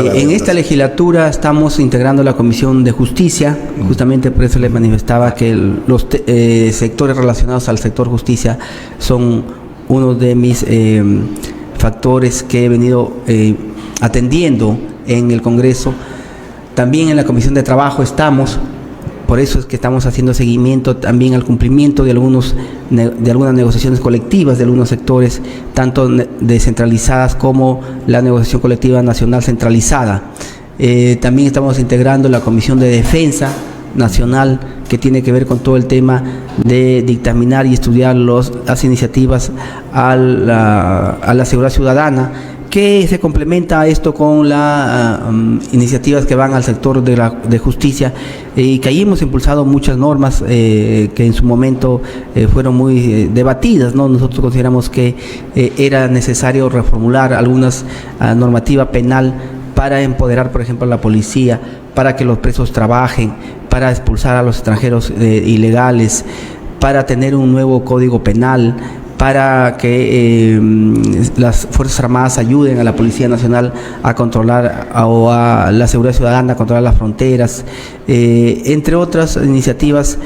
En esta legislatura estamos integrando la Comisión de Justicia, justamente por eso les manifestaba que los sectores relacionados al sector justicia son uno de mis factores que he venido atendiendo en el Congreso. También en la Comisión de Trabajo estamos, por eso es que estamos haciendo seguimiento también al cumplimiento de algunas negociaciones colectivas de algunos sectores, tanto descentralizadas como la negociación colectiva nacional centralizada. También estamos integrando la Comisión de Defensa Nacional, que tiene que ver con todo el tema de dictaminar y estudiar las iniciativas a la seguridad ciudadana, que se complementa esto con las iniciativas que van al sector de justicia, y que ahí hemos impulsado muchas normas que en su momento fueron muy debatidas, ¿no? Nosotros consideramos que era necesario reformular algunas normativa penal para empoderar, por ejemplo, a la policía, para que los presos trabajen, para expulsar a los extranjeros ilegales, para tener un nuevo código penal, para que las Fuerzas Armadas ayuden a la Policía Nacional a controlar o a la seguridad ciudadana, a controlar las fronteras, entre otras iniciativas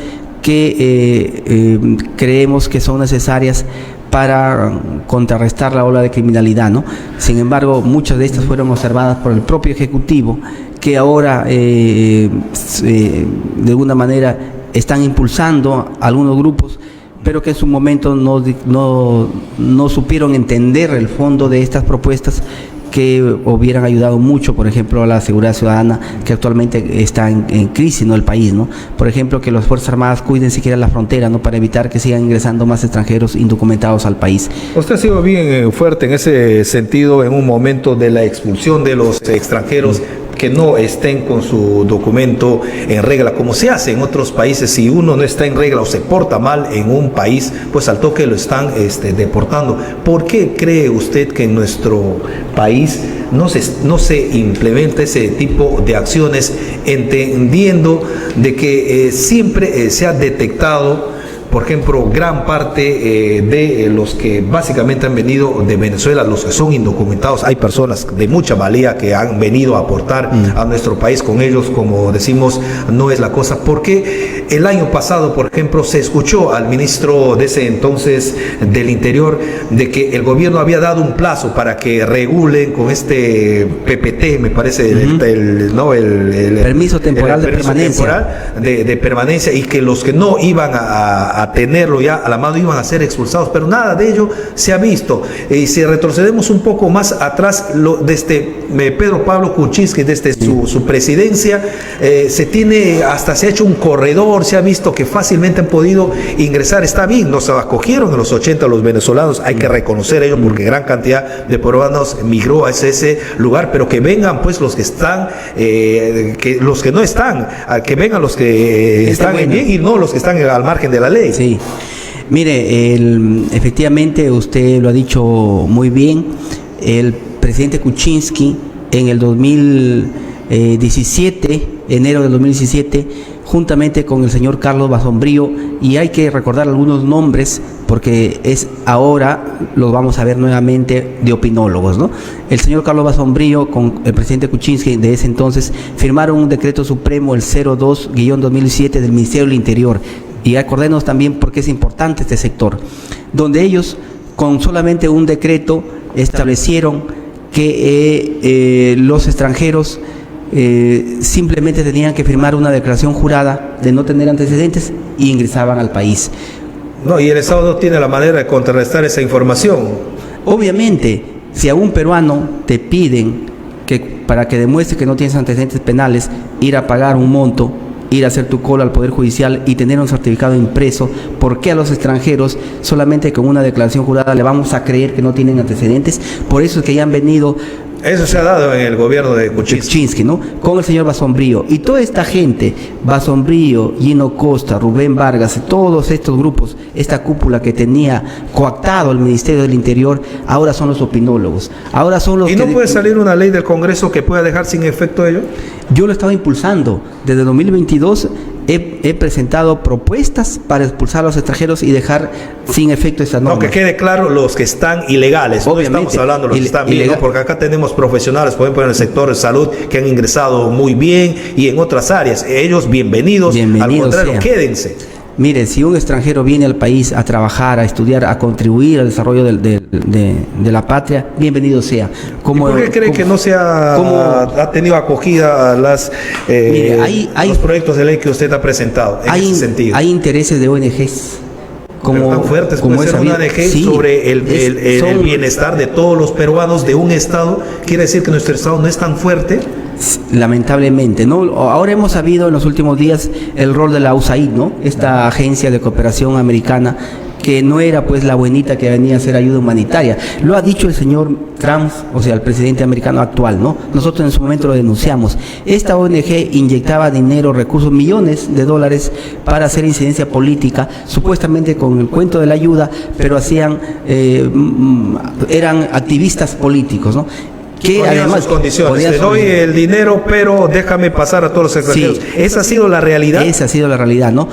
que creemos que son necesarias para contrarrestar la ola de criminalidad, ¿no? Sin embargo, muchas de estas fueron observadas por el propio Ejecutivo, que ahora de alguna manera están impulsando a algunos grupos, pero que en su momento no supieron entender el fondo de estas propuestas, que hubieran ayudado mucho, por ejemplo, a la seguridad ciudadana, que actualmente está en crisis, ¿no?, el país, ¿no? Por ejemplo, que las Fuerzas Armadas cuiden siquiera la frontera, ¿no?, para evitar que sigan ingresando más extranjeros indocumentados al país. Usted ha sido bien fuerte en ese sentido en un momento de la expulsión de los extranjeros que no estén con su documento en regla, como se hace en otros países. Si uno no está en regla o se porta mal en un país, pues al toque lo están deportando. ¿Por qué cree usted que en nuestro país no se implementa ese tipo de acciones, entendiendo de que siempre se ha detectado, por ejemplo, gran parte de los que básicamente han venido de Venezuela, los que son indocumentados, hay personas de mucha valía que han venido a aportar a nuestro país con ellos, como decimos, no es la cosa? Porque el año pasado, por ejemplo, se escuchó al ministro de ese entonces del Interior de que el gobierno había dado un plazo para que regulen con este PPT, me parece, el permiso temporal de permanencia. De permanencia, y que los que no iban a tenerlo ya a la mano iban a ser expulsados, pero nada de ello se ha visto. Y si retrocedemos un poco más atrás, desde Pedro Pablo Kuczynski, desde su presidencia, se ha hecho un corredor, se ha visto que fácilmente han podido ingresar. Está bien, nos acogieron en los 80 los venezolanos, hay que reconocer ello, porque gran cantidad de peruanos migró a ese lugar, pero que vengan pues los que están, los que no están, que vengan los que están bien y no los que están al margen de la ley. Sí, mire, efectivamente usted lo ha dicho muy bien. El presidente Kuczynski en el 2017, enero del 2017, juntamente con el señor Carlos Basombrío, y hay que recordar algunos nombres porque ahora los vamos a ver nuevamente de opinólogos, ¿no? El señor Carlos Basombrío con el presidente Kuczynski de ese entonces firmaron un decreto supremo, el 02-2007 del Ministerio del Interior. Y acordémonos también porque es importante este sector, donde ellos con solamente un decreto establecieron que los extranjeros simplemente tenían que firmar una declaración jurada de no tener antecedentes y ingresaban al país. No, y el Estado no tiene la manera de contrarrestar esa información. Obviamente, si a un peruano te piden que para que demuestre que no tienes antecedentes penales, ir a pagar un monto, ir a hacer tu cola al Poder Judicial y tener un certificado impreso, ¿por qué a los extranjeros solamente con una declaración jurada le vamos a creer que no tienen antecedentes? Por eso es que ya han venido Eso se ha dado en el gobierno de Kuczynski, ¿no? Con el señor Basombrío. Y toda esta gente, Basombrío, Gino Costa, Rubén Vargas, todos estos grupos, esta cúpula que tenía coactado el Ministerio del Interior, ahora son los opinólogos. Ahora son los ¿Y no puede salir una ley del Congreso que pueda dejar sin efecto ello? Yo lo estaba impulsando. Desde 2022 he presentado propuestas para expulsar a los extranjeros y dejar sin efecto esta norma. No, que quede claro, los que están ilegales, obviamente, no estamos hablando de los que están bien, ¿no? Porque acá tenemos profesionales, por ejemplo, en el sector de salud, que han ingresado muy bien, y en otras áreas, ellos bienvenidos al contrario, quédense. Mire, si un extranjero viene al país a trabajar, a estudiar, a contribuir al desarrollo de la patria, bienvenido sea. ¿Y por qué cree que no ha tenido acogida a los proyectos de ley que usted ha presentado en ese sentido? Hay intereses de ONGs. Pero tan fuertes como ser una ONG sobre el bienestar de todos los peruanos de un Estado. ¿Quiere decir que nuestro Estado no es tan fuerte? Lamentablemente, ¿no? Ahora hemos sabido en los últimos días el rol de la USAID, ¿no? Esta agencia de cooperación americana, que no era pues la buenita que venía a hacer ayuda humanitaria. Lo ha dicho el señor Trump, o sea, el presidente americano actual, ¿no? Nosotros en su momento lo denunciamos. Esta ONG inyectaba dinero, recursos, millones de dólares para hacer incidencia política, supuestamente con el cuento de la ayuda, pero eran activistas políticos, ¿no? Que además sus condiciones, te doy el dinero, pero déjame pasar a todos los extranjeros. Sí, ¿esa ha sido la realidad? Esa ha sido la realidad, ¿no?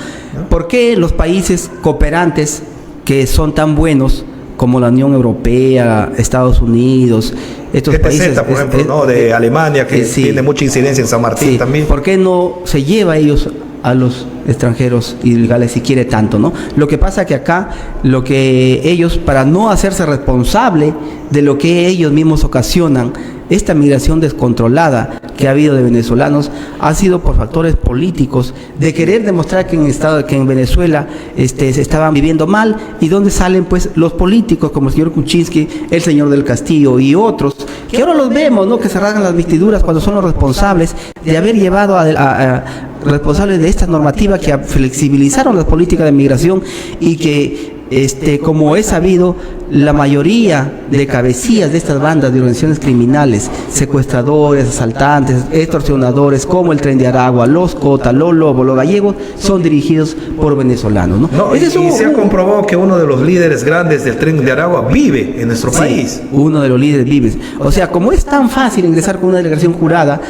¿Por qué los países cooperantes que son tan buenos como la Unión Europea, Estados Unidos, estos países, por ejemplo, ¿no? De Alemania, que tiene mucha incidencia en San Martín también? ¿Por qué no se lleva a ellos, a los extranjeros ilegales, si quiere tanto, ¿no? Lo que pasa que acá, lo que ellos, para no hacerse responsable de lo que ellos mismos ocasionan, esta migración descontrolada que ha habido de venezolanos, ha sido por factores políticos, de querer demostrar que en Venezuela se estaban viviendo mal, y donde salen pues los políticos como el señor Kuczynski, el señor del Castillo y otros, que ahora los vemos, ¿no? Que se rasgan las vestiduras cuando son los responsables de haber llevado responsables de esta normativa que flexibilizaron las políticas de migración, y que como es sabido, la mayoría de cabecillas de estas bandas de organizaciones criminales, secuestradores, asaltantes, extorsionadores, como el Tren de Aragua, los Cota, los Lobos, los Gallegos, son dirigidos por venezolanos, ¿no? Y se ha comprobado que uno de los líderes grandes del Tren de Aragua vive en nuestro país. Uno de los líderes vive. O sea, como es tan fácil ingresar con una delegación jurada,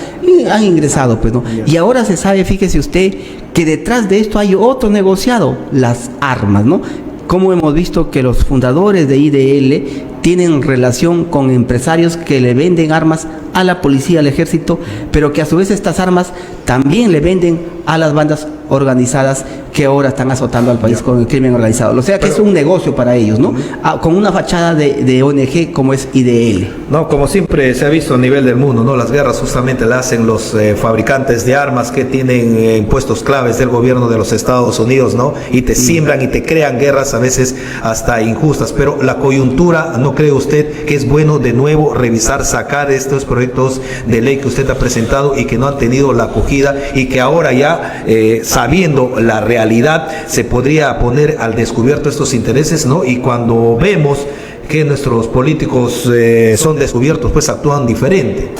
han ingresado, pues, ¿no? Y ahora se sabe, fíjese usted, que detrás de esto hay otro negociado, las armas, ¿no? Como hemos visto que los fundadores de IDL tienen relación con empresarios que le venden armas a la policía, al ejército, pero que a su vez estas armas también le venden a las bandas organizadas que ahora están azotando al país con el crimen organizado. O sea que es un negocio para ellos, ¿no? Con una fachada de ONG como es IDL. No, como siempre se ha visto a nivel del mundo, ¿no? Las guerras justamente las hacen los fabricantes de armas que tienen puestos claves del gobierno de los Estados Unidos, ¿no? Y te siembran y te crean guerras a veces hasta injustas. Pero la coyuntura, ¿no cree usted que es bueno de nuevo revisar, sacar estos proyectos de ley que usted ha presentado y que no han tenido la acogida, y que ahora ya sabiendo la realidad se podría poner al descubierto estos intereses, ¿no? Y cuando vemos que nuestros políticos son descubiertos, pues actúan diferente.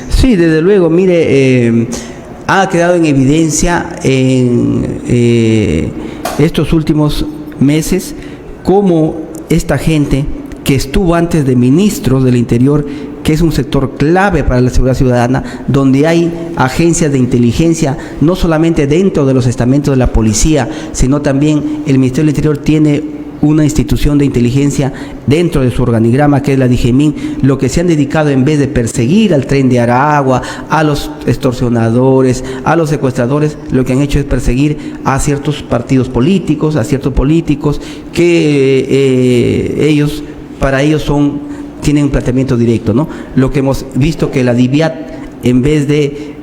Sí, desde luego, mire, ha quedado en evidencia en estos últimos meses cómo esta gente que estuvo antes de ministros del Interior, que es un sector clave para la seguridad ciudadana, donde hay agencias de inteligencia, no solamente dentro de los estamentos de la policía, sino también el Ministerio del Interior tiene una institución de inteligencia dentro de su organigrama, que es la DIGEMIN, lo que se han dedicado, en vez de perseguir al Tren de Aragua, a los extorsionadores, a los secuestradores, lo que han hecho es perseguir a ciertos partidos políticos, a ciertos políticos que para ellos tienen un planteamiento directo, ¿no? Lo que hemos visto que la DIVIAT, en vez de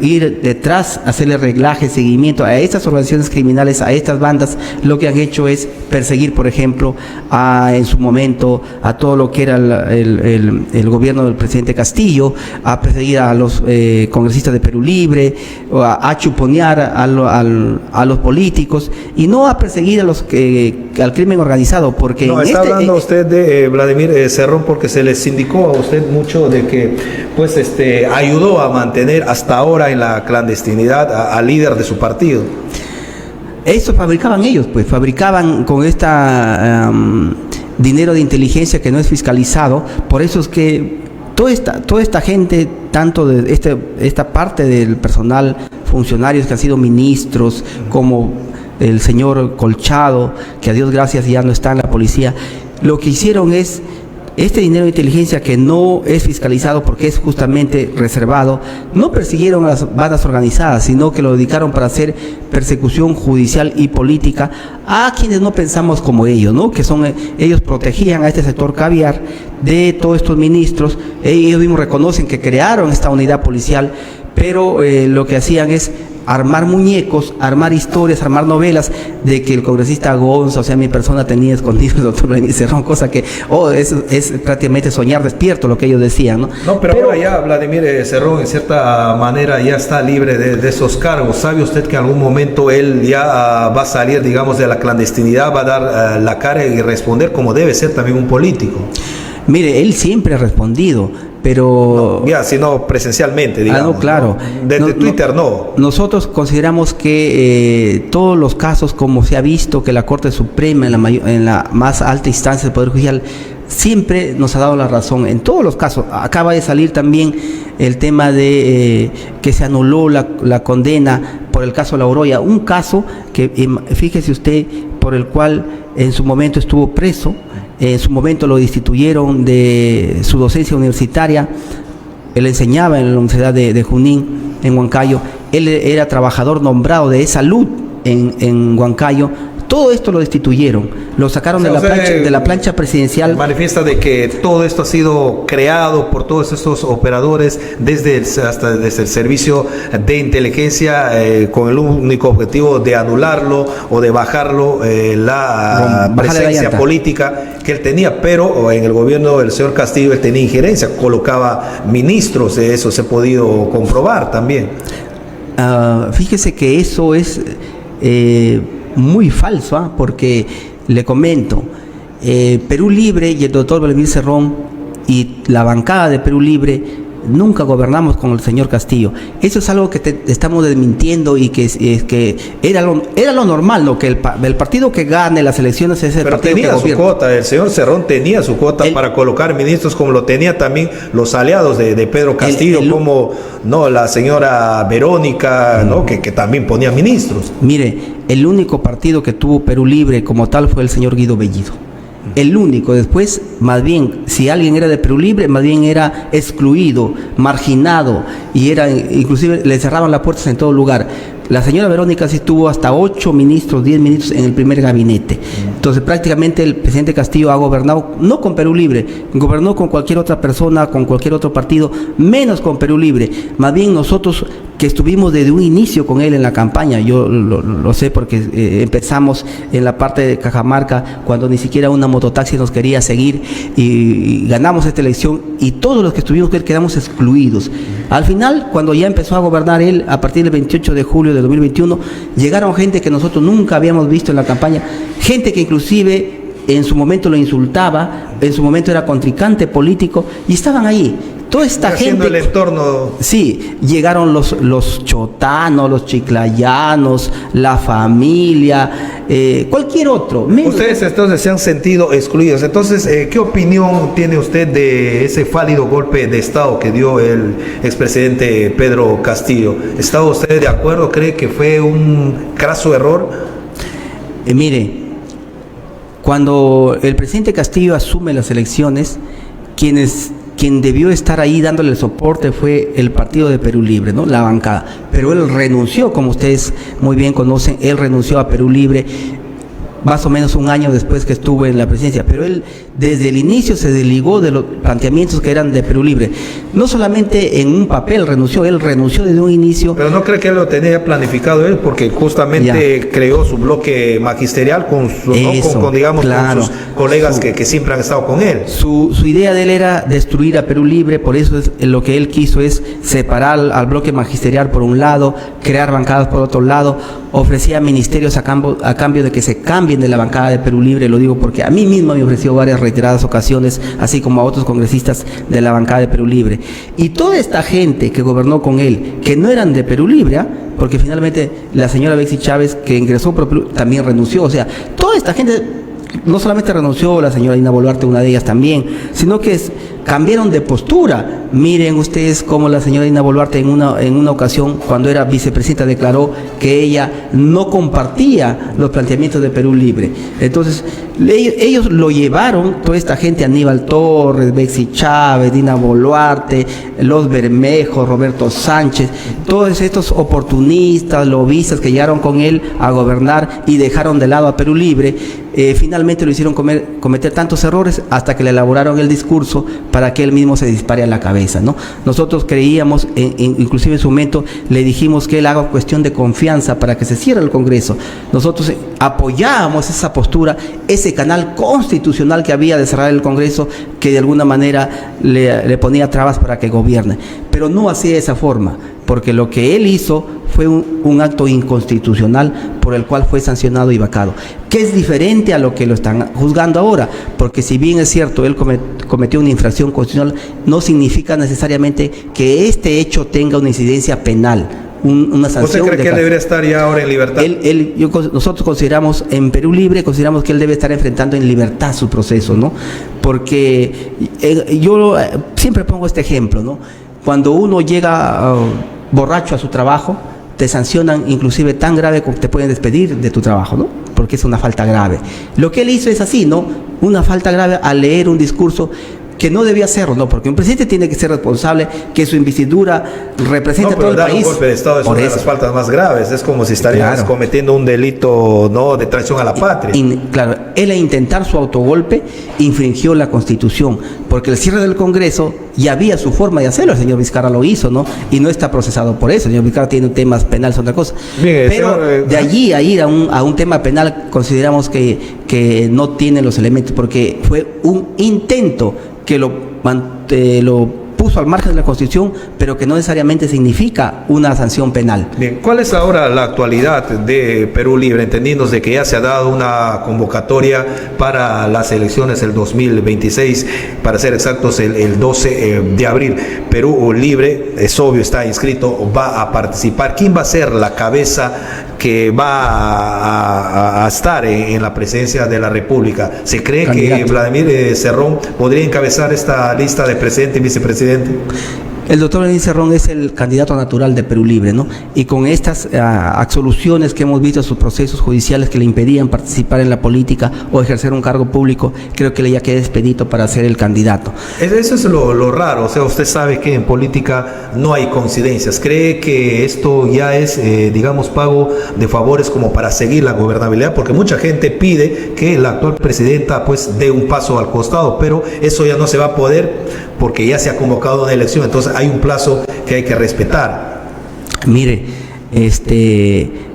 ir detrás, hacerle reglaje, seguimiento a estas organizaciones criminales, a estas bandas, lo que han hecho es perseguir, por ejemplo, en su momento a todo lo que era el gobierno del presidente Castillo, a perseguir a los congresistas de Perú Libre, a chuponear a los políticos, y no a perseguir al crimen organizado, porque no, está hablando usted de Vladimir Cerrón, porque se les indicó a usted mucho de que pues ayudó a mantener hasta ahora en la clandestinidad al líder de su partido. Eso fabricaban ellos, pues fabricaban con dinero de inteligencia que no es fiscalizado. Por eso es que toda esta gente, tanto de esta parte del personal funcionarios que han sido ministros, como el señor Colchado, que a Dios gracias ya no está en la policía, lo que hicieron es este dinero de inteligencia que no es fiscalizado porque es justamente reservado, no persiguieron a las bandas organizadas, sino que lo dedicaron para hacer persecución judicial y política a quienes no pensamos como ellos, ¿no? Que son, ellos protegían a este sector caviar de todos estos ministros. Ellos mismos reconocen que crearon esta unidad policial, pero lo que hacían es armar muñecos, armar historias, armar novelas de que el congresista Gonza, o sea, mi persona tenía escondido el doctor Vladimir Cerrón, cosa que, es prácticamente soñar despierto lo que ellos decían, ¿no? No, pero ahora ya Vladimir Cerrón, en cierta manera, ya está libre de esos cargos. ¿Sabe usted que en algún momento él ya va a salir, digamos, de la clandestinidad, va a dar la cara y responder como debe ser también un político? Mire, él siempre ha respondido, pero... No, ya, sino presencialmente, digamos. No, claro. ¿No? Desde Twitter no. Nosotros consideramos que todos los casos, como se ha visto que la Corte Suprema, en la más alta instancia del Poder Judicial, siempre nos ha dado la razón. En todos los casos. Acaba de salir también el tema de que se anuló la condena por el caso Lauroya. Un caso que, fíjese usted, por el cual en su momento estuvo preso. En su momento lo destituyeron de su docencia universitaria. Él enseñaba en la Universidad de Junín, en Huancayo. Él era trabajador nombrado de salud en Huancayo. Todo esto lo destituyeron, lo sacaron de la plancha presidencial. Manifiesta de que todo esto ha sido creado por todos estos operadores desde el servicio de inteligencia con el único objetivo de anularlo o de bajarlo la presencia política que él tenía, pero en el gobierno del señor Castillo él tenía injerencia, colocaba ministros, eso se ha podido comprobar también. Fíjese que eso es... muy falso, porque le comento, Perú Libre y el doctor Vladimir Cerrón y la bancada de Perú Libre nunca gobernamos con el señor Castillo. Eso es algo que estamos desmintiendo y que era lo normal, ¿no? Que el partido que gane las elecciones es el Pero partido tenía que su gobierna. cuota, el señor Cerrón tenía su cuota para colocar ministros, como lo tenía también los aliados de Pedro Castillo, como no la señora Verónica, ¿no? que también ponía ministros. Mire, el único partido que tuvo Perú Libre como tal fue el señor Guido Bellido. El único. Después, más bien, si alguien era de Perú Libre, más bien era excluido, marginado, y inclusive le cerraban las puertas en todo lugar. La señora Verónica sí tuvo hasta 8 ministros, 10 ministros en el primer gabinete. Entonces, prácticamente el presidente Castillo ha gobernado, no con Perú Libre, gobernó con cualquier otra persona, con cualquier otro partido, menos con Perú Libre. Más bien nosotros, que estuvimos desde un inicio con él en la campaña, yo lo sé porque empezamos en la parte de Cajamarca, cuando ni siquiera una mototaxi nos quería seguir, y ganamos esta elección, y todos los que estuvimos con él quedamos excluidos. Al final, cuando ya empezó a gobernar él, a partir del 28 de julio de 2021, llegaron gente que nosotros nunca habíamos visto en la campaña, gente que inclusive en su momento lo insultaba, en su momento era contrincante político, y estaban ahí. Toda esta gente, el entorno. Sí, llegaron los chotanos, los chiclayanos, la familia, cualquier otro. Ustedes entonces se han sentido excluidos. Entonces, ¿qué opinión tiene usted de ese válido golpe de Estado que dio el expresidente Pedro Castillo? ¿Está usted de acuerdo? ¿Cree que fue un craso error? Mire, cuando el presidente Castillo asume las elecciones, quien debió estar ahí dándole el soporte fue el partido de Perú Libre, ¿no? La bancada. Pero él renunció, como ustedes muy bien conocen, él renunció a Perú Libre más o menos un año después que estuvo en la presidencia, pero él desde el inicio se desligó de los planteamientos que eran de Perú Libre. No solamente en un papel renunció, él renunció desde un inicio. Pero no cree que él lo tenía planificado él, porque justamente creó su bloque magisterial con sus colegas que siempre han estado con él. Su idea de él era destruir a Perú Libre, por eso lo que él quiso es separar al bloque magisterial por un lado, crear bancadas por otro lado, ofrecía ministerios a cambio de que se cambien de la bancada de Perú Libre. Lo digo porque a mí mismo me ofreció varias reiteradas ocasiones, así como a otros congresistas de la bancada de Perú Libre. Y toda esta gente que gobernó con él, que no eran de Perú Libre, porque finalmente la señora Betsy Chávez, que ingresó por Perú, también renunció. O sea, toda esta gente no solamente renunció, la señora Ina Boluarte, una de ellas también, sino que cambiaron de postura. Miren ustedes cómo la señora Dina Boluarte en una ocasión, cuando era vicepresidenta, declaró que ella no compartía los planteamientos de Perú Libre. Entonces, ellos lo llevaron, toda esta gente, Aníbal Torres, Bexy Chávez, Dina Boluarte, Los Bermejos, Roberto Sánchez, todos estos oportunistas, lobistas que llegaron con él a gobernar y dejaron de lado a Perú Libre, finalmente lo hicieron cometer tantos errores hasta que le elaboraron el discurso para que él mismo se dispare a la cabeza, ¿no? Nosotros creíamos, inclusive en su momento le dijimos que él haga cuestión de confianza para que se cierre el Congreso. Nosotros apoyábamos esa postura, ese canal constitucional que había de cerrar el Congreso, que de alguna manera le ponía trabas para que gobierne, pero no hacía de esa forma, porque lo que él hizo fue un acto inconstitucional por el cual fue sancionado y vacado, que es diferente a lo que lo están juzgando ahora, porque si bien es cierto, él cometió una infracción constitucional, no significa necesariamente que este hecho tenga una incidencia penal, una sanción. ¿Usted cree que él debería estar ya ahora en libertad? Nosotros consideramos, en Perú Libre, consideramos que él debe estar enfrentando en libertad su proceso, ¿no? Porque yo siempre pongo este ejemplo, ¿no? Cuando uno llega borracho a su trabajo, te sancionan inclusive tan grave como te pueden despedir de tu trabajo, ¿no? Porque es una falta grave. Lo que él hizo es así, ¿no? Una falta grave al leer un discurso que no debía hacerlo, ¿no? Porque un presidente tiene que ser responsable, que su investidura represente a todo el país. Un golpe de Estado es una de las faltas más graves, es como si estarías cometiendo un delito, ¿no?, de traición a la patria. Claro, él, a intentar su autogolpe, infringió la Constitución, porque el cierre del Congreso ya había su forma de hacerlo, el señor Vizcarra lo hizo, ¿no? Y no está procesado por eso, el señor Vizcarra tiene temas penales, otra cosa. Bien, pero de allí a ir a un tema penal, consideramos que no tiene los elementos, porque fue un intento que lo puso al margen de la Constitución, pero que no necesariamente significa una sanción penal. Bien, ¿cuál es ahora la actualidad de Perú Libre, entendiendo de que ya se ha dado una convocatoria para las elecciones del 2026, para ser exactos el 12 de abril? Perú Libre, es obvio, está inscrito, va a participar. ¿Quién va a ser la cabeza que va a estar en la presidencia de la República? ¿Se cree que Vladimir Cerrón podría encabezar esta lista de presidente y vicepresidente? El doctor Vladimir Cerrón es el candidato natural de Perú Libre, ¿no? Y con estas absoluciones que hemos visto, sus procesos judiciales que le impedían participar en la política o ejercer un cargo público, creo que le ya queda expedito para ser el candidato. Eso es lo raro, o sea, usted sabe que en política no hay coincidencias. ¿Cree que esto ya es, digamos, pago de favores como para seguir la gobernabilidad? Porque mucha gente pide que la actual presidenta pues dé un paso al costado, pero eso ya no se va a poder porque ya se ha convocado una elección, entonces hay un plazo que hay que respetar. Mire,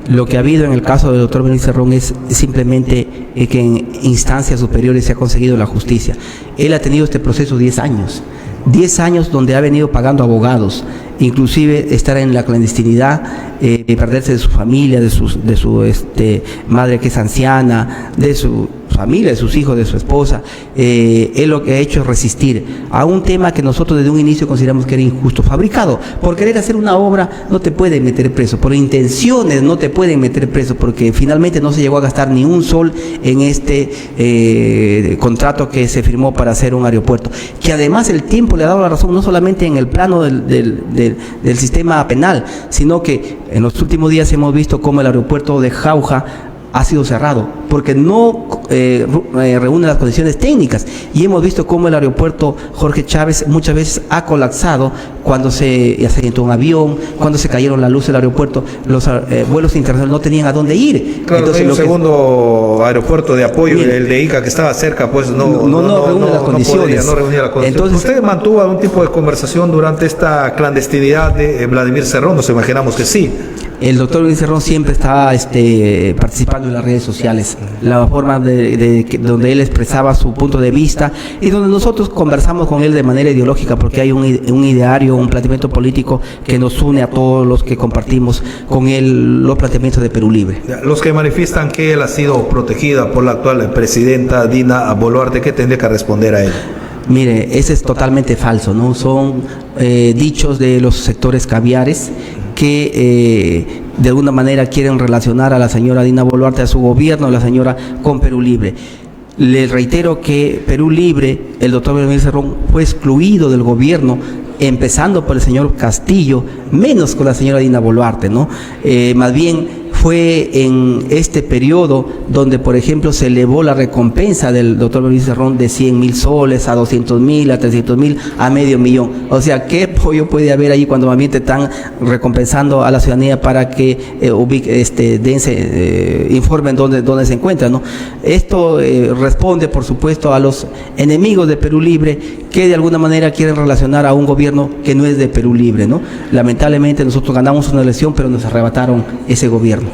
lo que ha habido en el caso del doctor Vladimir Cerrón es simplemente que en instancias superiores se ha conseguido la justicia. Él ha tenido este proceso 10 años. 10 años donde ha venido pagando abogados, inclusive estar en la clandestinidad, perderse de su familia, de su madre que es anciana, de su familia, de sus hijos, de su esposa. Él lo que ha hecho es resistir a un tema que nosotros desde un inicio consideramos que era injusto, fabricado. Por querer hacer una obra no te pueden meter preso, por intenciones no te pueden meter preso, porque finalmente no se llegó a gastar ni un sol en este contrato que se firmó para hacer un aeropuerto, que además el tiempo le ha dado la razón, no solamente en el plano del sistema penal, sino que en los últimos días hemos visto cómo el aeropuerto de Jauja ha sido cerrado porque no reúne las condiciones técnicas, y hemos visto cómo el aeropuerto Jorge Chávez muchas veces ha colapsado cuando se accidentó un avión, cuando se cayeron la luz del aeropuerto, los vuelos internacionales no tenían a dónde ir. Claro, entonces, hay un segundo aeropuerto de apoyo, el de Ica que estaba cerca, pues no reúne las condiciones. No reunía las condiciones. Entonces, ¿usted mantuvo algún tipo de conversación durante esta clandestinidad de Vladimir Cerrón? Nos imaginamos que sí. El doctor Vladimir Cerrón siempre estaba participando en las redes sociales, la forma donde él expresaba su punto de vista y donde nosotros conversamos con él de manera ideológica, porque hay un ideario, un planteamiento político que nos une a todos los que compartimos con él los planteamientos de Perú Libre. Los que manifiestan que él ha sido protegida por la actual presidenta Dina Boluarte, ¿qué tendría que responder a él? Mire, ese es totalmente falso, ¿no? Son dichos de los sectores caviares que de alguna manera quieren relacionar a la señora Dina Boluarte, a su gobierno, a la señora, con Perú Libre. Les reitero que Perú Libre, el doctor Vladimir Cerrón, fue excluido del gobierno, empezando por el señor Castillo, menos con la señora Dina Boluarte, ¿no? Más bien fue en este periodo donde, por ejemplo, se elevó la recompensa del doctor Vladimir Cerrón de 100.000 soles a 200.000, a 300.000, a $500.000. O sea, ¿qué apoyo puede haber ahí cuando más bien te están recompensando a la ciudadanía para que informen dónde se encuentran, ¿no? Esto responde, por supuesto, a los enemigos de Perú Libre, que de alguna manera quieren relacionar a un gobierno que no es de Perú Libre, ¿no? Lamentablemente nosotros ganamos una elección, pero nos arrebataron ese gobierno.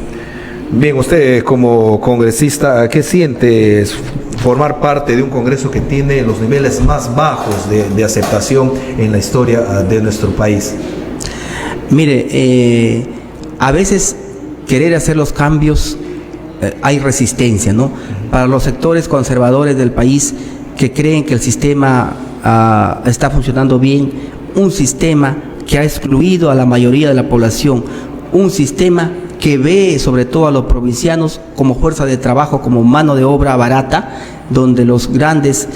Bien, usted como congresista, ¿qué siente formar parte de un Congreso que tiene los niveles más bajos de aceptación en la historia de nuestro país? Mire, a veces querer hacer los cambios hay resistencia, ¿no? Para los sectores conservadores del país que creen que el sistema está funcionando bien, un sistema que ha excluido a la mayoría de la población, un sistema que ve sobre todo a los provincianos como fuerza de trabajo, como mano de obra barata, donde los grandes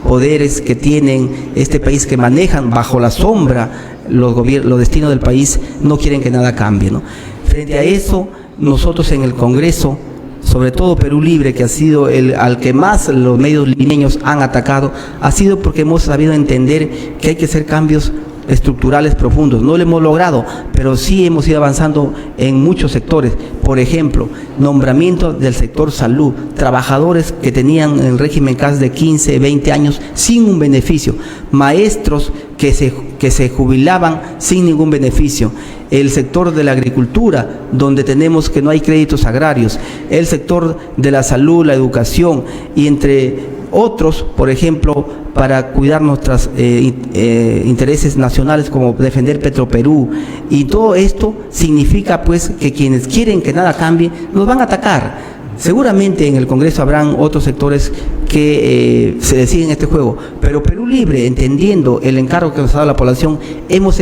poderes que tienen este país, que manejan bajo la sombra los destinos del país, no quieren que nada cambie, ¿no? Frente a eso, nosotros en el Congreso, sobre todo Perú Libre, que ha sido al que más los medios limeños han atacado, ha sido porque hemos sabido entender que hay que hacer cambios estructurales profundos. No lo hemos logrado, pero sí hemos ido avanzando en muchos sectores. Por ejemplo, nombramiento del sector salud, trabajadores que tenían el régimen CAS de 15, 20 años sin un beneficio, maestros que se jubilaban sin ningún beneficio, el sector de la agricultura, donde tenemos que no hay créditos agrarios, el sector de la salud, la educación, y entre otros, por ejemplo, para cuidar nuestros intereses nacionales, como defender Petroperú. Y todo esto significa pues que quienes quieren que nada cambie nos van a atacar. Seguramente en el Congreso habrán otros sectores que se deciden este juego, pero Perú Libre, entendiendo el encargo que nos ha dado la población, hemos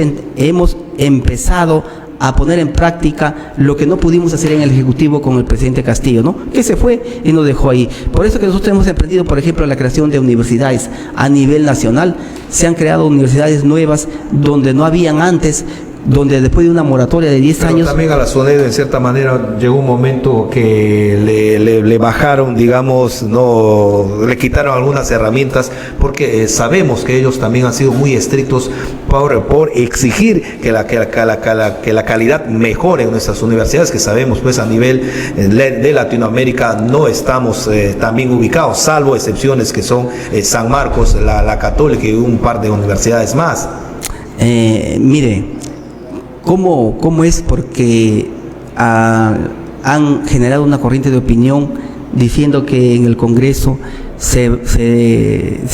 empezado a poner en práctica lo que no pudimos hacer en el Ejecutivo con el presidente Castillo, ¿no? Que se fue y nos dejó ahí. Por eso que nosotros hemos emprendido, por ejemplo, la creación de universidades a nivel nacional. Se han creado universidades nuevas donde no habían antes, donde después de una moratoria de 10 años... También a la SUNEDU, en cierta manera, llegó un momento que le bajaron, digamos, no le quitaron algunas herramientas, porque sabemos que ellos también han sido muy estrictos por exigir que la calidad mejore en nuestras universidades, que sabemos, pues, a nivel de Latinoamérica no estamos tan bien ubicados, salvo excepciones que son San Marcos, la Católica y un par de universidades más. Mire, ¿Cómo es? Porque han generado una corriente de opinión diciendo que en el Congreso se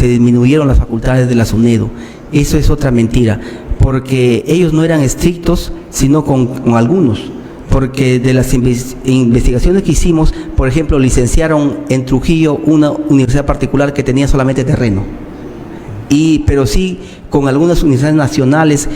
disminuyeron las facultades de la SUNEDU. Eso es otra mentira, porque ellos no eran estrictos, sino con algunos. Porque de las investigaciones que hicimos, por ejemplo, licenciaron en Trujillo una universidad particular que tenía solamente terreno. Pero sí, con algunas universidades nacionales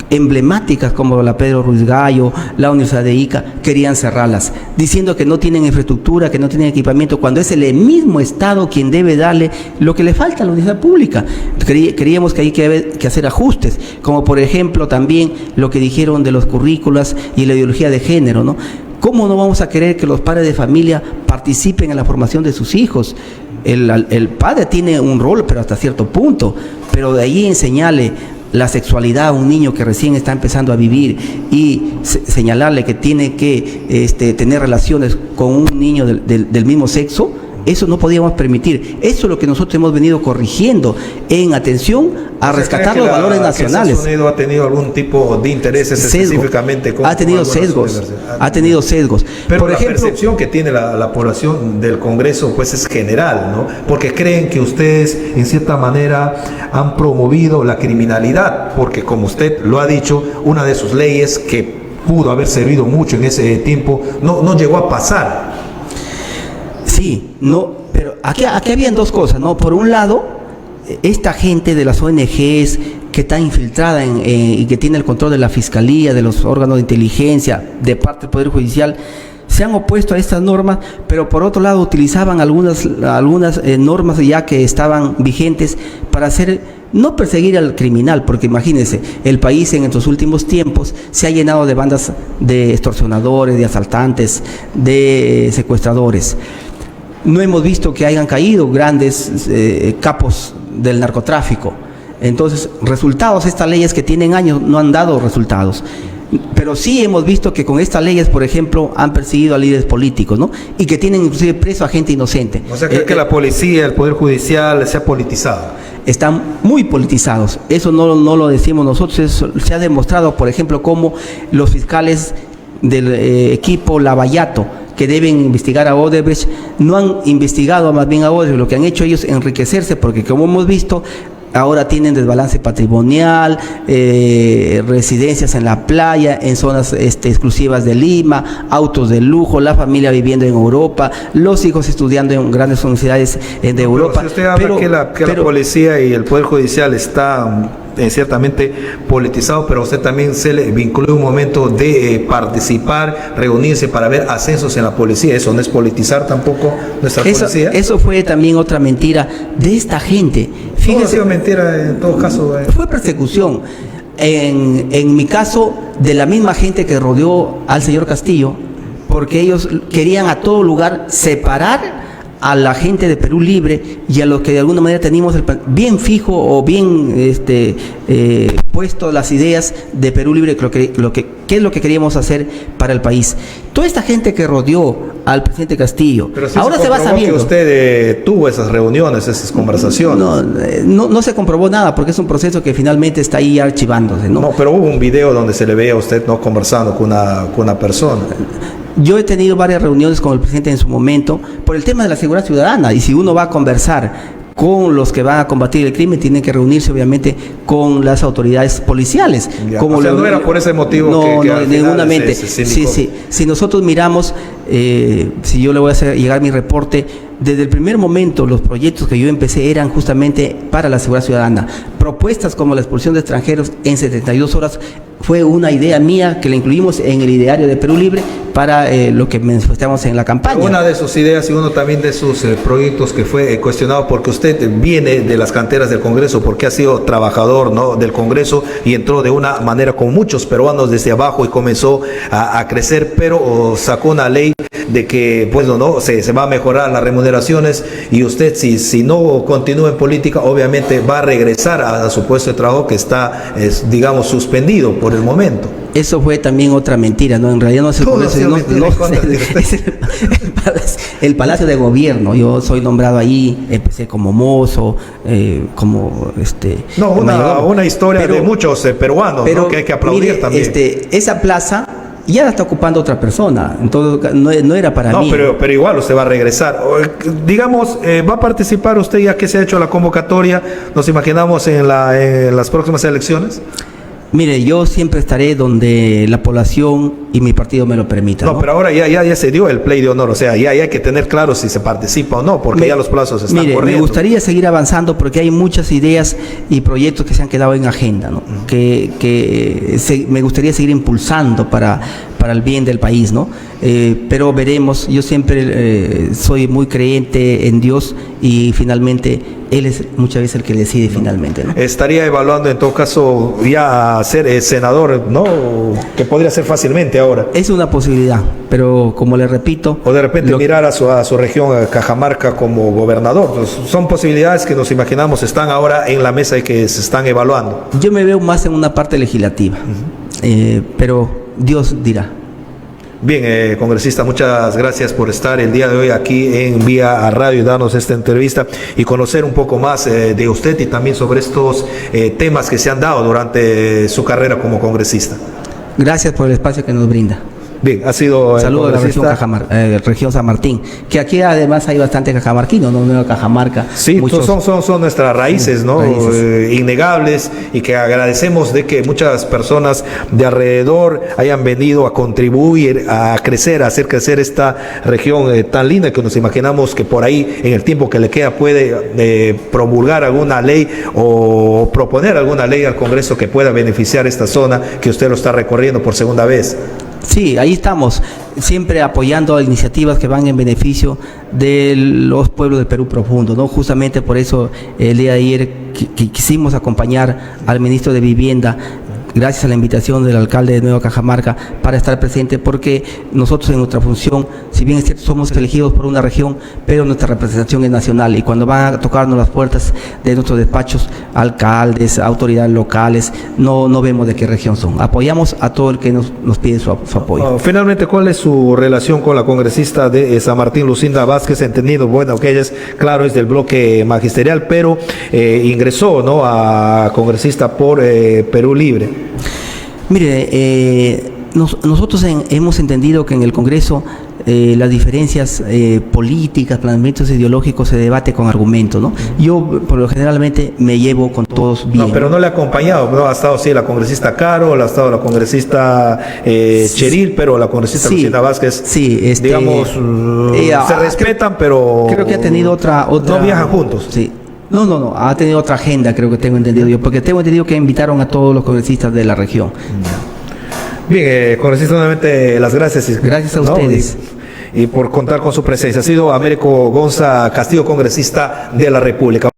emblemáticas como la Pedro Ruiz Gallo, la Universidad de Ica, querían cerrarlas, diciendo que no tienen infraestructura, que no tienen equipamiento, cuando es el mismo Estado quien debe darle lo que le falta a la universidad pública. Creíamos que hay que hacer ajustes, como por ejemplo también lo que dijeron de los currículas y la ideología de género, ¿no? ¿Cómo no vamos a querer que los padres de familia participen en la formación de sus hijos? El padre tiene un rol, pero hasta cierto punto, pero de ahí enseñarle la sexualidad a un niño que recién está empezando a vivir y señalarle que tiene que tener relaciones con un niño del mismo sexo, eso no podíamos permitir. Eso es lo que nosotros hemos venido corrigiendo en atención a rescatar los valores nacionales. ¿El Unido ha tenido algún tipo de intereses específicamente? Ha tenido sesgos. Ha tenido sesgos. Pero por ejemplo, la percepción que tiene la población del Congreso pues es general, ¿no? Porque creen que ustedes en cierta manera han promovido la criminalidad, porque como usted lo ha dicho, una de sus leyes que pudo haber servido mucho en ese tiempo no llegó a pasar. Sí, no, pero aquí habían dos cosas, ¿no? Por un lado, esta gente de las ONGs que está infiltrada y que tiene el control de la Fiscalía, de los órganos de inteligencia, de parte del Poder Judicial, se han opuesto a estas normas, pero por otro lado utilizaban algunas normas ya que estaban vigentes para no perseguir al criminal, porque imagínense, el país en estos últimos tiempos se ha llenado de bandas de extorsionadores, de asaltantes, de secuestradores. No hemos visto que hayan caído grandes capos del narcotráfico. Entonces, resultados, estas leyes que tienen años no han dado resultados. Pero sí hemos visto que con estas leyes, por ejemplo, han perseguido a líderes políticos, ¿no? Y que tienen inclusive preso a gente inocente. O sea, ¿cree que la policía, el Poder Judicial se ha politizado? Están muy politizados. Eso no lo decimos nosotros. Eso se ha demostrado, por ejemplo, cómo los fiscales del equipo Lavallato, que deben investigar a Odebrecht, no han investigado más bien a Odebrecht. Lo que han hecho ellos es enriquecerse, porque como hemos visto, ahora tienen desbalance patrimonial, residencias en la playa, en zonas exclusivas de Lima, autos de lujo, la familia viviendo en Europa, los hijos estudiando en grandes universidades de Europa. Pero si usted habla que la policía y el Poder Judicial está ciertamente politizado, pero a usted también se le vinculó un momento de participar, reunirse para ver ascensos en la policía. ¿Eso no es politizar tampoco nuestra policía? Eso fue también otra mentira de esta gente. Fíjese, no ha sido mentira en todo caso. Fue persecución. En mi caso, de la misma gente que rodeó al señor Castillo, porque ellos querían a todo lugar separar a la gente de Perú Libre y a los que de alguna manera teníamos bien fijo o bien puesto las ideas de Perú Libre, qué es lo que queríamos hacer para el país. Toda esta gente que rodeó al presidente Castillo, pero sí ahora se va sabiendo que usted tuvo esas reuniones, esas conversaciones. No se comprobó nada, porque es un proceso que finalmente está ahí archivándose, ¿no? No, pero hubo un video donde se le veía a usted no conversando con una persona. Yo he tenido varias reuniones con el presidente en su momento por el tema de la seguridad ciudadana, y si uno va a conversar con los que van a combatir el crimen, tienen que reunirse obviamente con las autoridades policiales. Como no era por ese motivo que ningунamente. Sí. Si nosotros miramos, si yo le voy a hacer llegar mi reporte, desde el primer momento los proyectos que yo empecé eran justamente para la seguridad ciudadana. Propuestas como la expulsión de extranjeros en 72 horas fue una idea mía que la incluimos en el ideario de Perú Libre para lo que manifestamos en la campaña. Una de sus ideas y uno también de sus proyectos que fue cuestionado porque usted viene de las canteras del Congreso, porque ha sido trabajador, ¿no?, del Congreso, y entró de una manera con muchos peruanos desde abajo y comenzó a crecer, pero sacó una ley de que pues se va a mejorar las remuneraciones, y usted si no continúa en política obviamente va a regresar a su puesto de trabajo que está digamos suspendido por el momento. Eso fue también otra mentira, ¿no? En realidad no es el Congreso, es el Palacio de Gobierno. Yo soy nombrado ahí, empecé como mozo, una historia de muchos peruanos, ¿no?, que hay que aplaudir, mire, también. Esa plaza ya la está ocupando otra persona, entonces no era para mí. Pero igual usted va a regresar. Digamos, va a participar usted, ya que se ha hecho la convocatoria, nos imaginamos en las próximas elecciones. Mire, yo siempre estaré donde la población y mi partido me lo permitan. No, pero ahora ya se dio el play de honor, o sea, ya hay que tener claro si se participa o no, porque ya los plazos están corriendo. Me gustaría seguir avanzando porque hay muchas ideas y proyectos que se han quedado en agenda, ¿no? Me gustaría seguir impulsando para el bien del país, ¿no? Pero veremos. Yo siempre soy muy creyente en Dios y finalmente Él es muchas veces el que decide finalmente, ¿no? Estaría evaluando en todo caso ya ser senador, ¿no? Que podría ser fácilmente ahora. Es una posibilidad, pero como le repito... O de repente mirar a su región, a Cajamarca, como gobernador. Pues son posibilidades que nos imaginamos están ahora en la mesa y que se están evaluando. Yo me veo más en una parte legislativa, pero Dios dirá. Bien, congresista, muchas gracias por estar el día de hoy aquí en Vía Radio y darnos esta entrevista y conocer un poco más de usted y también sobre estos temas que se han dado durante su carrera como congresista. Gracias por el espacio que nos brinda. Bien, ha sido... Saludos a la región San Martín, que aquí además hay bastante cajamarquinos, ¿no? Cajamarca. Sí, son nuestras raíces, ¿no? Innegables, y que agradecemos de que muchas personas de alrededor hayan venido a contribuir, a crecer, a hacer crecer esta región tan linda que nos imaginamos que por ahí, en el tiempo que le queda, puede promulgar alguna ley o proponer alguna ley al Congreso que pueda beneficiar esta zona que usted lo está recorriendo por segunda vez. Sí, ahí estamos, siempre apoyando iniciativas que van en beneficio de los pueblos del Perú profundo, ¿no? Justamente por eso el día de ayer quisimos acompañar al ministro de Vivienda, gracias a la invitación del alcalde de Nueva Cajamarca, para estar presente, porque nosotros en nuestra función, si bien es cierto, somos elegidos por una región, pero nuestra representación es nacional, y cuando van a tocarnos las puertas de nuestros despachos, alcaldes, autoridades locales, no vemos de qué región son. Apoyamos a todo el que nos pide su apoyo. Finalmente, ¿cuál es su relación con la congresista de San Martín, Lucinda Vázquez? Entendido, bueno, que ella es, claro, es del bloque magisterial, pero ingresó, ¿no?, a congresista por Perú Libre. Mire, nosotros hemos entendido que en el Congreso las diferencias políticas, planteamientos ideológicos se debate con argumentos, ¿no? Yo, por lo generalmente, me llevo con todos bien. No, pero no le ha acompañado, ¿no? Ha estado, sí, la congresista Caro, ha estado la congresista Cheril, pero la congresista Lucinda Vázquez, sí, digamos, se respetan, pero... Creo que ha tenido otra... No viajan juntos. Sí. No, ha tenido otra agenda, creo que tengo entendido yo, porque tengo entendido que invitaron a todos los congresistas de la región. Bien, congresista, nuevamente las gracias. Gracias a ustedes. Y por contar con su presencia. Ha sido Américo Gonza Castillo, congresista de la República.